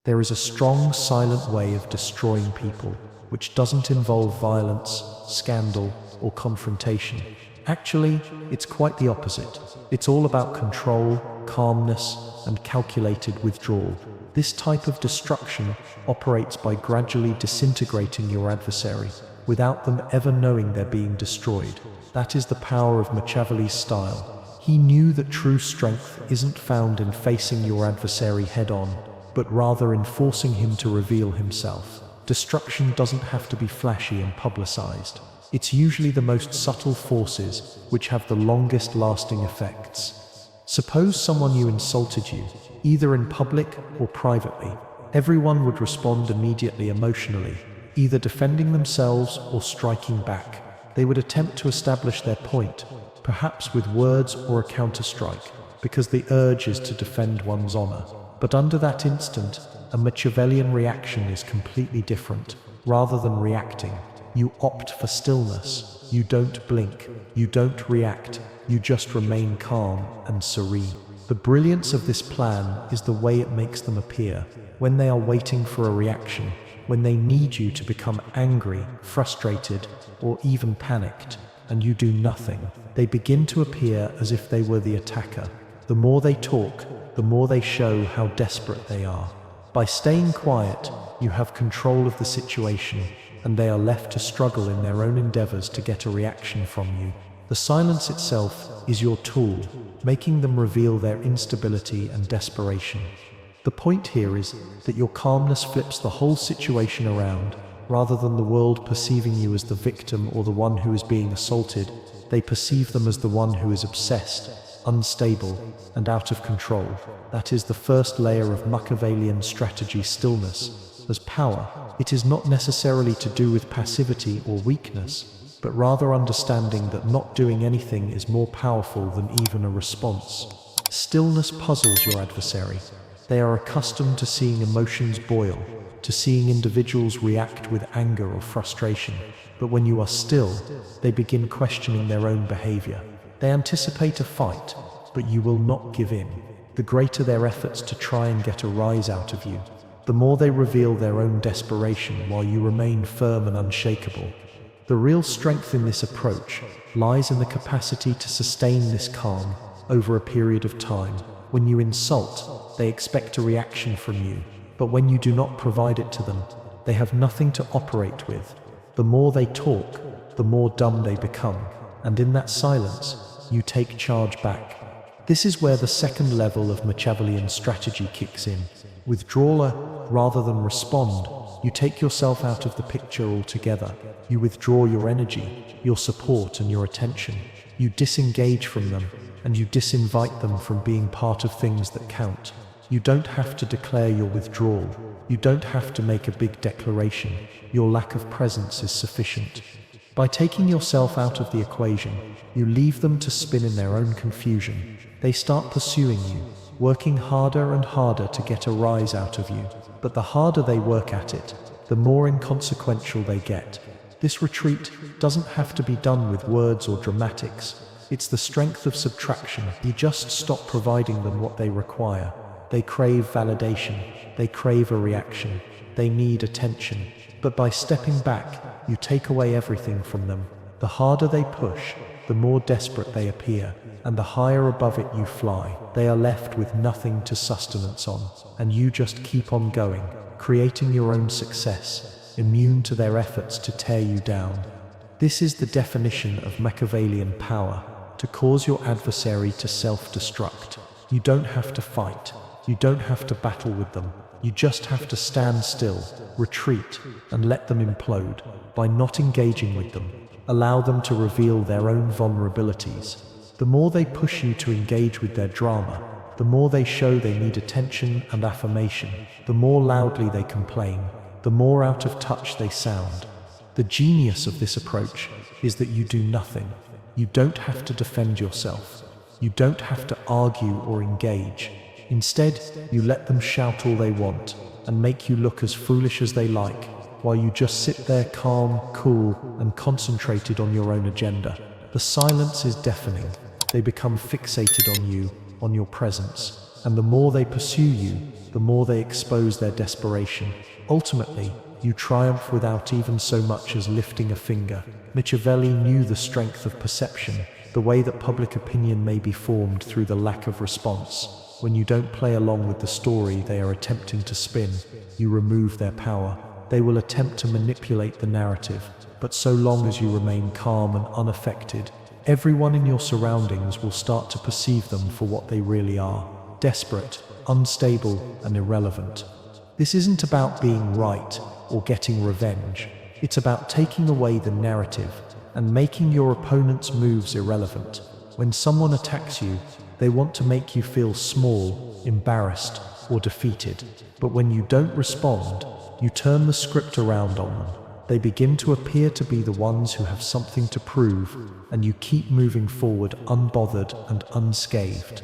There is a strong, silent way of destroying people, which doesn't involve violence, scandal, or confrontation. Actually, it's quite the opposite. It's all about control, calmness, and calculated withdrawal. This type of destruction operates by gradually disintegrating your adversary, without them ever knowing they're being destroyed. That is the power of Machiavelli's style. He knew that true strength isn't found in facing your adversary head-on, but rather in forcing him to reveal himself. Destruction doesn't have to be flashy and publicized. It's usually the most subtle forces which have the longest lasting effects. Suppose someone you insulted you, either in public or privately. Everyone would respond immediately emotionally, either defending themselves or striking back. They would attempt to establish their point, perhaps with words or a counter-strike, because the urge is to defend one's honor. But under that instant, a Machiavellian reaction is completely different. Rather than reacting, you opt for stillness. You don't blink, you don't react, you just remain calm and serene. The brilliance of this plan is the way it makes them appear. When they are waiting for a reaction, when they need you to become angry, frustrated, or even panicked, and you do nothing, they begin to appear as if they were the attacker. The more they talk, the more they show how desperate they are. By staying quiet, you have control of the situation, and they are left to struggle in their own endeavors to get a reaction from you. The silence itself is your tool, making them reveal their instability and desperation. The point here is that your calmness flips the whole situation around. Rather than the world perceiving you as the victim or the one who is being assaulted, they perceive them as the one who is obsessed, unstable, and out of control. That is the first layer of Machiavellian strategy: stillness. As power, it is not necessarily to do with passivity or weakness, but rather understanding that not doing anything is more powerful than even a response. Stillness puzzles your adversary. They are accustomed to seeing emotions boil, to seeing individuals react with anger or frustration. But when you are still, they begin questioning their own behavior. They anticipate a fight, but you will not give in. The greater their efforts to try and get a rise out of you, the more they reveal their own desperation while you remain firm and unshakable. The real strength in this approach lies in the capacity to sustain this calm over a period of time. When you insult, they expect a reaction from you, but when you do not provide it to them, they have nothing to operate with. The more they talk, the more dumb they become, and in that silence, you take charge back. This is where the second level of Machiavellian strategy kicks in. Withdrawer rather than respond. You take yourself out of the picture altogether. You withdraw your energy, your support, and your attention. You disengage from them, and you disinvite them from being part of things that count. You don't have to declare your withdrawal. You don't have to make a big declaration. Your lack of presence is sufficient. By taking yourself out of the equation, you leave them to spin in their own confusion. They start pursuing you, working harder and harder to get a rise out of you. But the harder they work at it, the more inconsequential they get. This retreat doesn't have to be done with words or dramatics. It's the strength of subtraction. You just stop providing them what they require. They crave validation. They crave a reaction. They need attention. But by stepping back, you take away everything from them. The harder they push, the more desperate they appear, and the higher above it you fly. They are left with nothing to sustenance on, and you just keep on going, creating your own success, immune to their efforts to tear you down. This is the definition of Machiavellian power, to cause your adversary to self-destruct. You don't have to fight. You don't have to battle with them. You just have to stand still, retreat, and let them implode. By not engaging with them, allow them to reveal their own vulnerabilities. The more they push you to engage with their drama, the more they show they need attention and affirmation. The more loudly they complain, the more out of touch they sound. The genius of this approach is that you do nothing. You don't have to defend yourself. You don't have to argue or engage. Instead, you let them shout all they want and make you look as foolish as they like, while you just sit there calm, cool, and concentrated on your own agenda. The silence is deafening. They become fixated on you, on your presence. and the more they pursue you, the more they expose their desperation. Ultimately, you triumph without even so much as lifting a finger. Machiavelli knew the strength of perception, the way that public opinion may be formed through the lack of response. When you don't play along with the story they are attempting to spin, you remove their power. They will attempt to manipulate the narrative, but so long as you remain calm and unaffected, everyone in your surroundings will start to perceive them for what they really are: desperate, unstable, and irrelevant. This isn't about being right or getting revenge. It's about taking away the narrative and making your opponent's moves irrelevant. When someone attacks you, they want to make you feel small, embarrassed, or defeated. But when you don't respond, you turn the script around on them. They begin to appear to be the ones who have something to prove, and you keep moving forward unbothered and unscathed.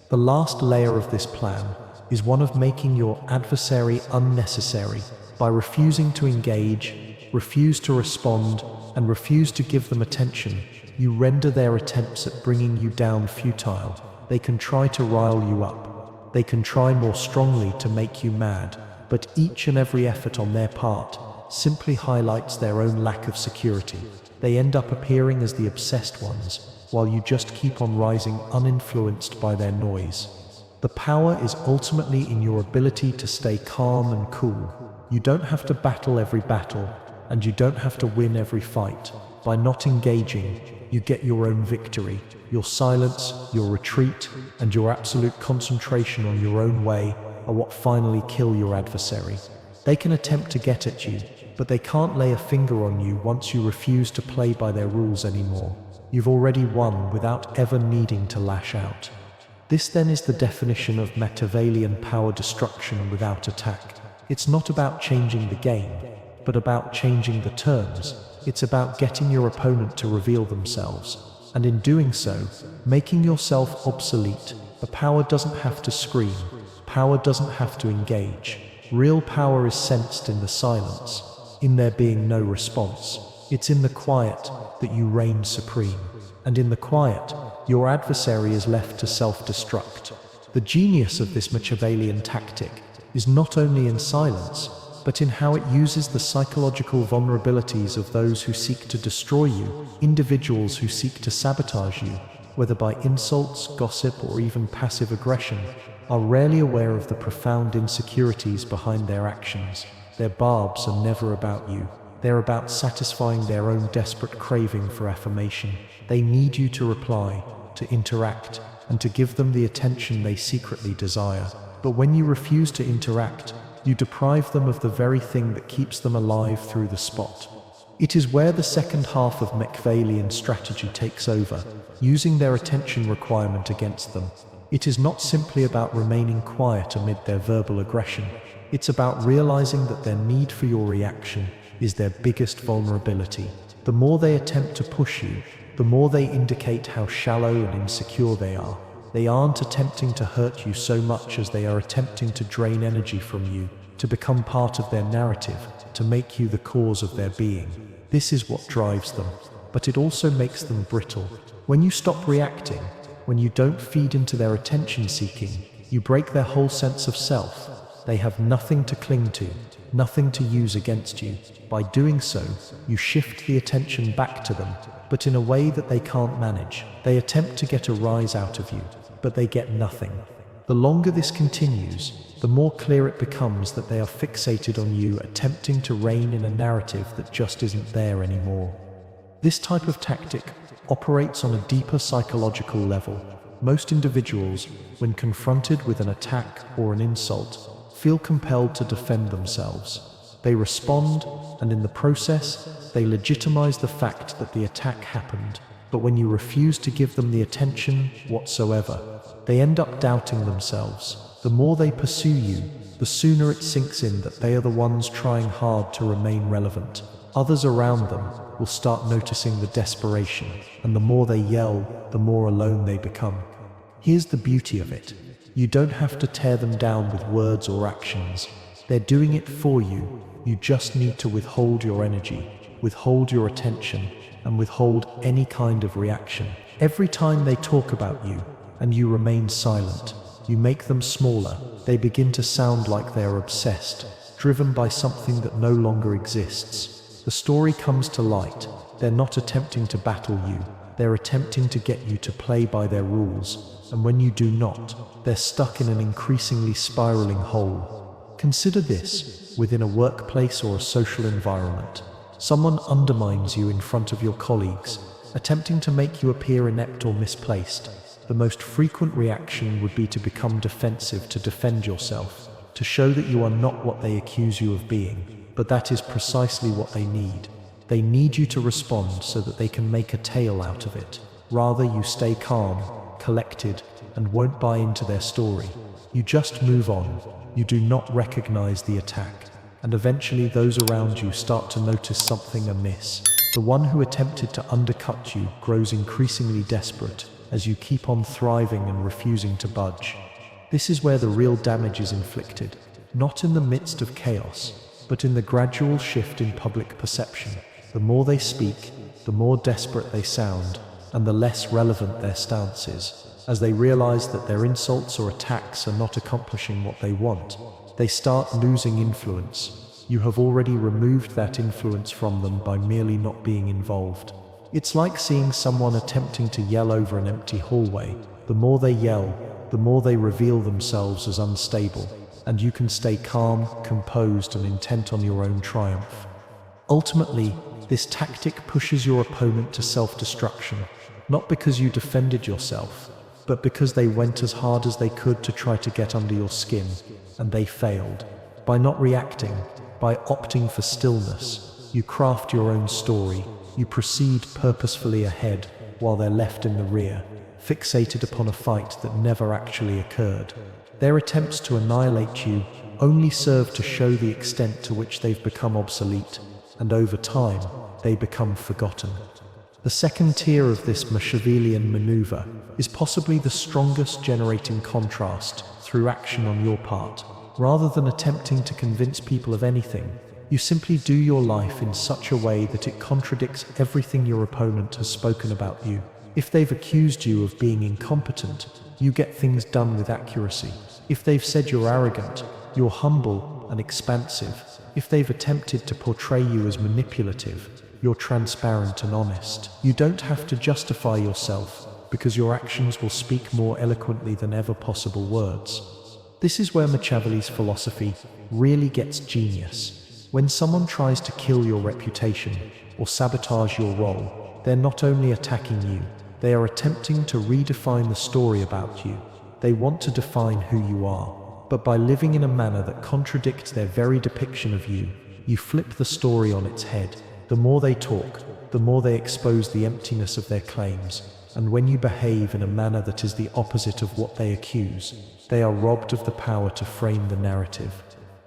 The last layer of this plan is one of making your adversary unnecessary. By refusing to engage, refuse to respond, and refuse to give them attention, you render their attempts at bringing you down futile. They can try to rile you up. They can try more strongly to make you mad, but each and every effort on their part simply highlights their own lack of security. They end up appearing as the obsessed ones, while you just keep on rising uninfluenced by their noise. The power is ultimately in your ability to stay calm and cool. You don't have to battle every battle, and you don't have to win every fight. By not engaging, you get your own victory. Your silence, your retreat, and your absolute concentration on your own way are what finally kill your adversary. They can attempt to get at you, but they can't lay a finger on you once you refuse to play by their rules anymore. You've already won without ever needing to lash out. This then is the definition of Machiavellian power destruction without attack. It's not about changing the game, but about changing the terms. It's about getting your opponent to reveal themselves, and in doing so, making yourself obsolete. The power doesn't have to scream. Power doesn't have to engage. Real power is sensed in the silence, in there being no response. It's in the quiet that you reign supreme, and in the quiet, your adversary is left to self-destruct. The genius of this Machiavellian tactic is not only in silence, but in how it uses the psychological vulnerabilities of those who seek to destroy you. Individuals who seek to sabotage you, whether by insults, gossip, or even passive aggression, are rarely aware of the profound insecurities behind their actions. Their barbs are never about you. They're about satisfying their own desperate craving for affirmation. They need you to reply, to interact, and to give them the attention they secretly desire. But when you refuse to interact, you deprive them of the very thing that keeps them alive through the spot. It is where the second half of Machiavellian strategy takes over, using their attention requirement against them. It is not simply about remaining quiet amid their verbal aggression. It's about realizing that their need for your reaction is their biggest vulnerability. The more they attempt to push you, the more they indicate how shallow and insecure they are. They aren't attempting to hurt you so much as they are attempting to drain energy from you, to become part of their narrative, to make you the cause of their being. This is what drives them, but it also makes them brittle. When you stop reacting, when you don't feed into their attention seeking, you break their whole sense of self. They have nothing to cling to, nothing to use against you. By doing so, you shift the attention back to them, but in a way that they can't manage. They attempt to get a rise out of you, but they get nothing. The longer this continues, the more clear it becomes that they are fixated on you, attempting to reign in a narrative that just isn't there anymore. This type of tactic operates on a deeper psychological level. Most individuals, when confronted with an attack or an insult, feel compelled to defend themselves. They respond, and in the process, they legitimize the fact that the attack happened. But when you refuse to give them the attention whatsoever, they end up doubting themselves. The more they pursue you, the sooner it sinks in that they are the ones trying hard to remain relevant. Others around them will start noticing the desperation, and the more they yell, the more alone they become. Here's the beauty of it. You don't have to tear them down with words or actions. They're doing it for you. You just need to withhold your energy, withhold your attention, and withhold any kind of reaction. Every time they talk about you, and you remain silent, You make them smaller. They begin to sound like they are obsessed, driven by something that no longer exists. The story comes to light. They're not attempting to battle you. They're attempting to get you to play by their rules. And when you do not, they're stuck in an increasingly spiraling hole. Consider this within a workplace or a social environment. Someone undermines you in front of your colleagues, attempting to make you appear inept or misplaced. The most frequent reaction would be to become defensive, to defend yourself, to show that you are not what they accuse you of being. But that is precisely what they need. They need you to respond so that they can make a tale out of it. Rather, you stay calm, collected, and won't buy into their story. You just move on. You do not recognize the attack. And eventually those around you start to notice something amiss. The one who attempted to undercut you grows increasingly desperate as you keep on thriving and refusing to budge. This is where the real damage is inflicted, not in the midst of chaos, but in the gradual shift in public perception. The more they speak, the more desperate they sound, and the less relevant their stance is. As they realize that their insults or attacks are not accomplishing what they want, they start losing influence. You have already removed that influence from them by merely not being involved. It's like seeing someone attempting to yell over an empty hallway. The more they yell, the more they reveal themselves as unstable, and you can stay calm, composed, and intent on your own triumph. Ultimately, this tactic pushes your opponent to self-destruction, not because you defended yourself, but because they went as hard as they could to try to get under your skin, and they failed. By not reacting, by opting for stillness, you craft your own story. You proceed purposefully ahead while they're left in the rear, fixated upon a fight that never actually occurred. Their attempts to annihilate you only serve to show the extent to which they've become obsolete, and over time, they become forgotten. The second tier of this Machiavellian maneuver is possibly the strongest, generating contrast through action on your part. Rather than attempting to convince people of anything, you simply do your life in such a way that it contradicts everything your opponent has spoken about you. If they've accused you of being incompetent, you get things done with accuracy. If they've said you're arrogant, you're humble and expansive. If they've attempted to portray you as manipulative, you're transparent and honest. You don't have to justify yourself, because your actions will speak more eloquently than ever possible words. This is where Machiavelli's philosophy really gets genius. When someone tries to kill your reputation or sabotage your role, they're not only attacking you, they are attempting to redefine the story about you. They want to define who you are, but by living in a manner that contradicts their very depiction of you, you flip the story on its head. The more they talk, the more they expose the emptiness of their claims, and when you behave in a manner that is the opposite of what they accuse, they are robbed of the power to frame the narrative.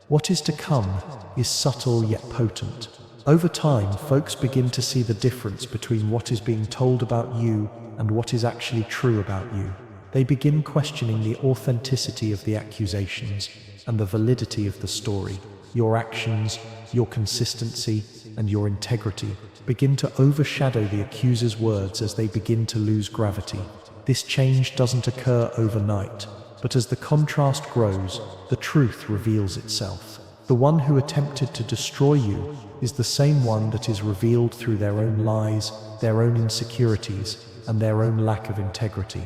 What is to come is subtle yet potent. Over time, folks begin to see the difference between what is being told about you and what is actually true about you. They begin questioning the authenticity of the accusations and the validity of the story. Your actions, your consistency, and your integrity begin to overshadow the accuser's words as they begin to lose gravity. This change doesn't occur overnight, but as the contrast grows, the truth reveals itself. The one who attempted to destroy you is the same one that is revealed through their own lies, their own insecurities, and their own lack of integrity.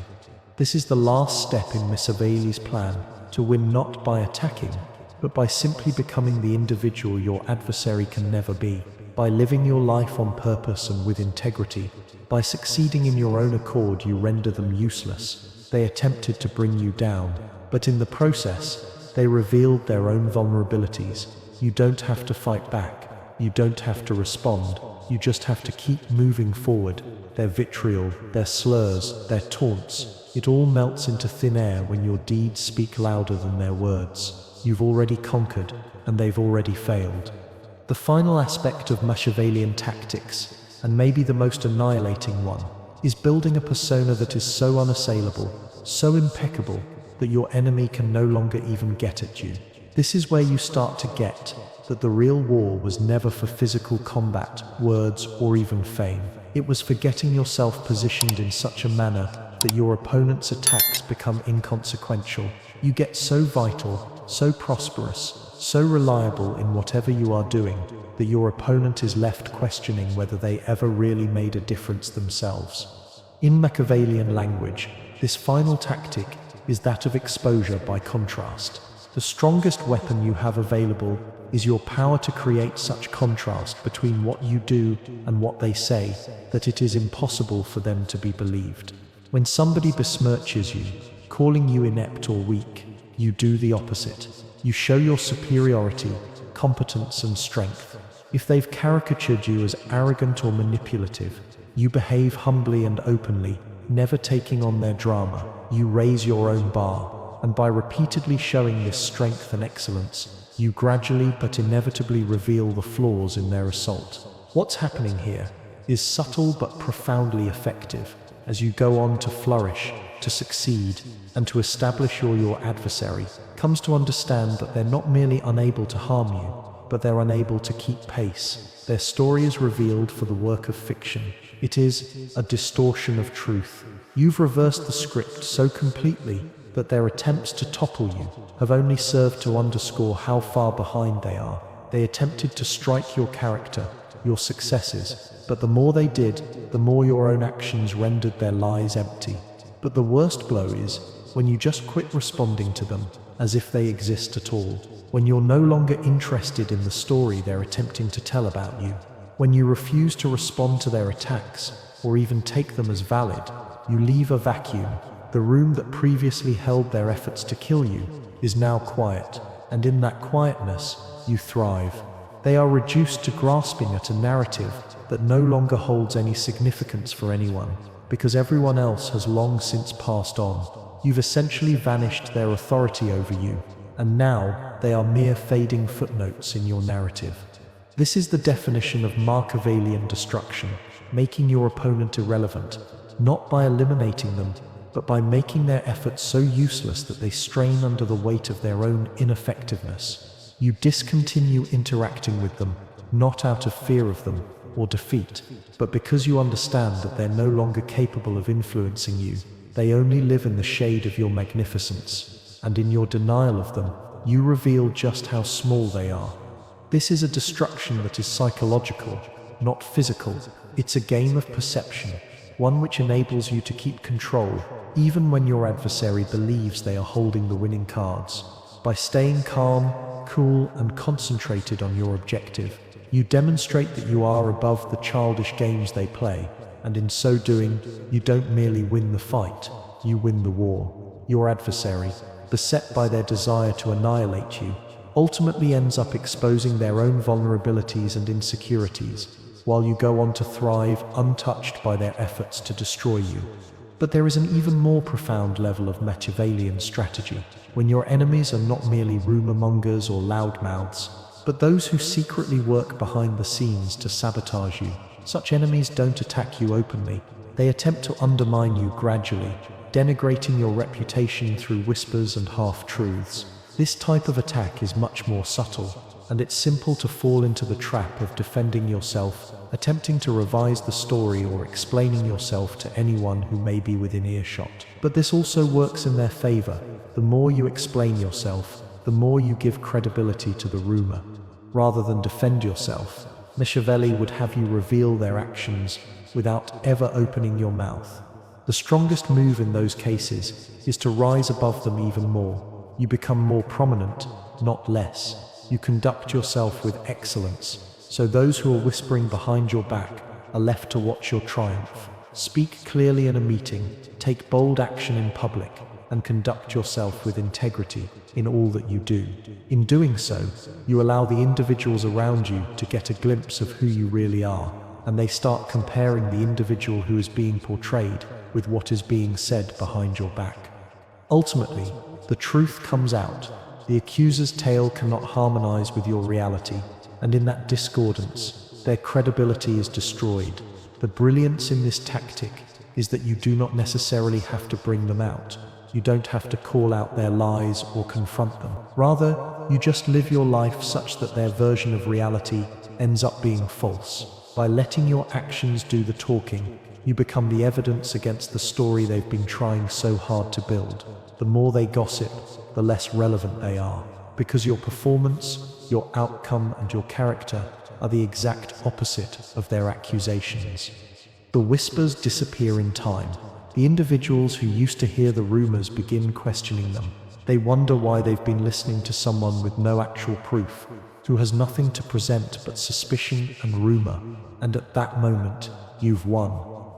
This is the last step in Machiavelli's plan to win, not by attacking, but by simply becoming the individual your adversary can never be. By living your life on purpose and with integrity, by succeeding in your own accord, you render them useless. They attempted to bring you down, but in the process, they revealed their own vulnerabilities. You don't have to fight back. You don't have to respond. You just have to keep moving forward. Their vitriol, their slurs, their taunts, it all melts into thin air when your deeds speak louder than their words. You've already conquered, and they've already failed. The final aspect of Machiavellian tactics, and maybe the most annihilating one, is building a persona that is so unassailable, so impeccable, that your enemy can no longer even get at you. This is where you start to get that the real war was never for physical combat, words, or even fame. It was for getting yourself positioned in such a manner that your opponent's attacks become inconsequential. You get so vital, so prosperous, so reliable in whatever you are doing, that your opponent is left questioning whether they ever really made a difference themselves. In Machiavellian language, this final tactic is that of exposure by contrast. The strongest weapon you have available is your power to create such contrast between what you do and what they say that it is impossible for them to be believed. When somebody besmirches you, calling you inept or weak, you do the opposite. You show your superiority, competence, and strength. If they've caricatured you as arrogant or manipulative, you behave humbly and openly, never taking on their drama. You raise your own bar, and by repeatedly showing this strength and excellence, you gradually but inevitably reveal the flaws in their assault. What's happening here is subtle but profoundly effective. As you go on to flourish, to succeed, and to establish your adversary comes to understand that they're not merely unable to harm you, but they're unable to keep pace. Their story is revealed for the work of fiction. It is a distortion of truth. You've reversed the script so completely that their attempts to topple you have only served to underscore how far behind they are. They attempted to strike your character, your successes, but the more they did, the more your own actions rendered their lies empty. But the worst blow is when you just quit responding to them as if they exist at all, when you're no longer interested in the story they're attempting to tell about you, when you refuse to respond to their attacks or even take them as valid. You leave a vacuum. The room that previously held their efforts to kill you is now quiet, and in that quietness, you thrive. They are reduced to grasping at a narrative that no longer holds any significance for anyone, because everyone else has long since passed on. You've essentially vanished their authority over you, and now they are mere fading footnotes in your narrative. This is the definition of Machiavellian destruction, making your opponent irrelevant, not by eliminating them, but by making their efforts so useless that they strain under the weight of their own ineffectiveness. You discontinue interacting with them, not out of fear of them or defeat, but because you understand that they're no longer capable of influencing you. They only live in the shade of your magnificence, and in your denial of them, you reveal just how small they are. This is a destruction that is psychological, not physical. It's a game of perception, one which enables you to keep control, even when your adversary believes they are holding the winning cards. By staying calm, cool, and concentrated on your objective, you demonstrate that you are above the childish games they play, and in so doing, you don't merely win the fight, you win the war. Your adversary, beset by their desire to annihilate you, ultimately ends up exposing their own vulnerabilities and insecurities, while you go on to thrive untouched by their efforts to destroy you. But there is an even more profound level of Machiavellian strategy, when your enemies are not merely rumor-mongers or loudmouths, but those who secretly work behind the scenes to sabotage you. Such enemies don't attack you openly. They attempt to undermine you gradually, denigrating your reputation through whispers and half-truths. This type of attack is much more subtle, and it's simple to fall into the trap of defending yourself, attempting to revise the story or explaining yourself to anyone who may be within earshot. But this also works in their favor. The more you explain yourself, the more you give credibility to the rumor. Rather than defend yourself, Machiavelli would have you reveal their actions without ever opening your mouth. The strongest move in those cases is to rise above them even more. You become more prominent, not less. You conduct yourself with excellence, so those who are whispering behind your back are left to watch your triumph. Speak clearly in a meeting, take bold action in public, and conduct yourself with integrity in all that you do. In doing so, you allow the individuals around you to get a glimpse of who you really are, and they start comparing the individual who is being portrayed with what is being said behind your back. Ultimately, the truth comes out. The accuser's tale cannot harmonize with your reality, and in that discordance, their credibility is destroyed. The brilliance in this tactic is that you do not necessarily have to bring them out. You don't have to call out their lies or confront them. Rather, you just live your life such that their version of reality ends up being false. By letting your actions do the talking, you become the evidence against the story they've been trying so hard to build. The more they gossip, the less relevant they are, because your performance, your outcome, and your character are the exact opposite of their accusations. The whispers disappear in time. The individuals who used to hear the rumors begin questioning them. They wonder why they've been listening to someone with no actual proof, who has nothing to present but suspicion and rumor. And at that moment, you've won.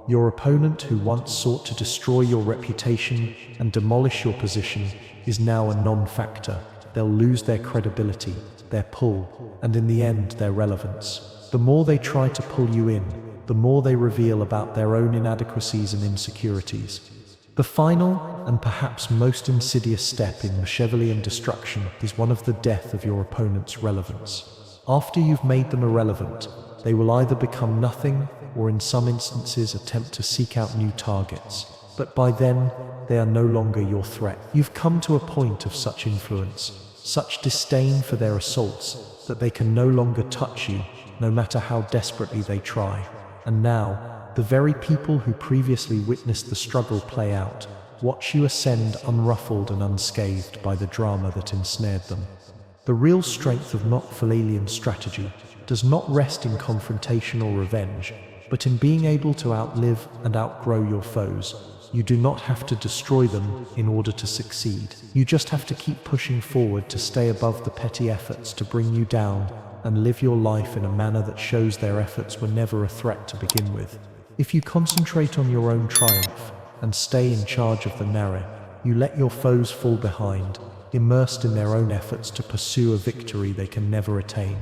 Your opponent, who once sought to destroy your reputation and demolish your position, is now a non-factor. They'll lose their credibility, their pull, and in the end, their relevance. The more they try to pull you in, the more they reveal about their own inadequacies and insecurities. The final, and perhaps most insidious step in Machiavellian destruction is one of the death of your opponent's relevance. After you've made them irrelevant, they will either become nothing or in some instances attempt to seek out new targets. But by then, they are no longer your threat. You've come to a point of such influence, such disdain for their assaults, that they can no longer touch you, no matter how desperately they try. And now, the very people who previously witnessed the struggle play out watch you ascend unruffled and unscathed by the drama that ensnared them. The real strength of Machiavellian strategy does not rest in confrontation or revenge, but in being able to outlive and outgrow your foes. You do not have to destroy them in order to succeed. You just have to keep pushing forward to stay above the petty efforts to bring you down and live your life in a manner that shows their efforts were never a threat to begin with. If you concentrate on your own triumph and stay in charge of the narrative, you let your foes fall behind, immersed in their own efforts to pursue a victory they can never attain.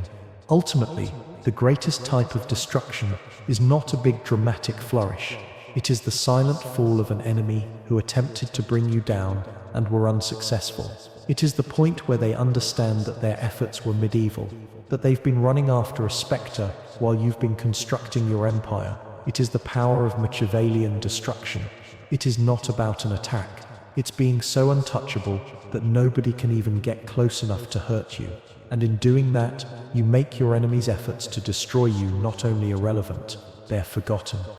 Ultimately, the greatest type of destruction is not a big dramatic flourish. It is the silent fall of an enemy who attempted to bring you down and were unsuccessful. It is the point where they understand that their efforts were medieval, that they've been running after a spectre while you've been constructing your empire. It is the power of Machiavellian destruction. It is not about an attack. It's being so untouchable that nobody can even get close enough to hurt you. And in doing that, you make your enemy's efforts to destroy you not only irrelevant, they're forgotten.